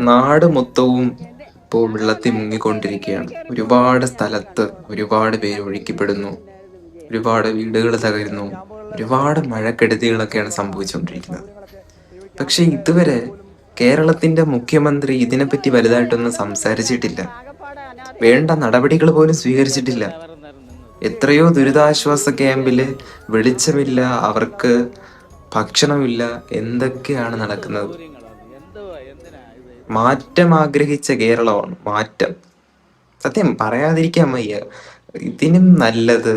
നാട് മൊത്തവും ഇപ്പോൾ വെള്ളത്തിൽ മുങ്ങിക്കൊണ്ടിരിക്കുകയാണ്. ഒരുപാട് സ്ഥലത്ത് ഒരുപാട് പേര് ഒഴുക്കിപ്പെടുന്നു, ഒരുപാട് വീടുകൾ തകരുന്നു, ഒരുപാട് മഴക്കെടുതികളൊക്കെയാണ് സംഭവിച്ചുകൊണ്ടിരിക്കുന്നത്. പക്ഷെ ഇതുവരെ കേരളത്തിന്റെ മുഖ്യമന്ത്രി ഇതിനെപ്പറ്റി വലുതായിട്ടൊന്നും സംസാരിച്ചിട്ടില്ല. വേണ്ട നടപടികൾ പോലും സ്വീകരിച്ചിട്ടില്ല. എത്രയോ ദുരിതാശ്വാസ ക്യാമ്പില് വെളിച്ചമില്ല, അവർക്ക് ഭക്ഷണമില്ല, എന്തൊക്കെയാണ് നടക്കുന്നത്. മാറ്റം ആഗ്രഹിച്ച കേരളമാണ് മാറ്റം. സത്യം പറയാതിരിക്കാൻ വയ്യ. ഇതിനും നല്ലത്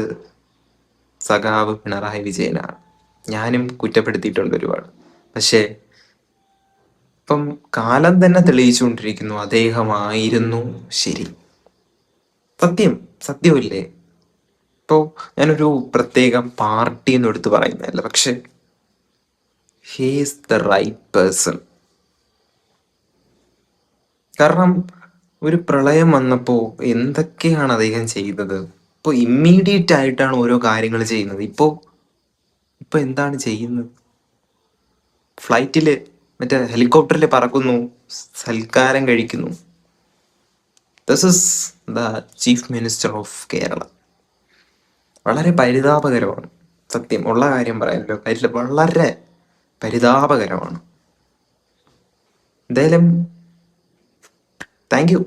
സഖാവ് പിണറായി വിജയനാണ്. ഞാനും കുറ്റപ്പെടുത്തിയിട്ടുണ്ട് ഒരുപാട്. പക്ഷേ ഇപ്പം കാലം തന്നെ തെളിയിച്ചുകൊണ്ടിരിക്കുന്നു അദ്ദേഹമായിരുന്നു ശരി. സത്യം സത്യമില്ലേ? ഇപ്പോ ഞാനൊരു പ്രത്യേകം പാർട്ടി എന്ന് എടുത്ത് പറയുന്നതല്ല, പക്ഷെ ഹീസ് ദ റൈറ്റ് പേഴ്സൺ. കാരണം ഒരു പ്രളയം വന്നപ്പോ എന്തൊക്കെയാണ് അദ്ദേഹം ചെയ്തത്. ഇപ്പൊ ഇമ്മീഡിയറ്റ് ആയിട്ടാണ് ഓരോ കാര്യങ്ങൾ ചെയ്യുന്നത്. ഇപ്പൊ എന്താണ് ചെയ്യുന്നത്? ഫ്ലൈറ്റില് മറ്റേ ഹെലികോപ്റ്ററിൽ പറക്കുന്നു, സൽക്കാരം കഴിക്കുന്നു. This is the chief minister of Kerala. വളരെ പരിതാപകരമാണ്. സത്യം ഉള്ള കാര്യം പറയാമല്ലോ, വളരെ പരിതാപകരമാണ്. എന്തായാലും താങ്ക് യു.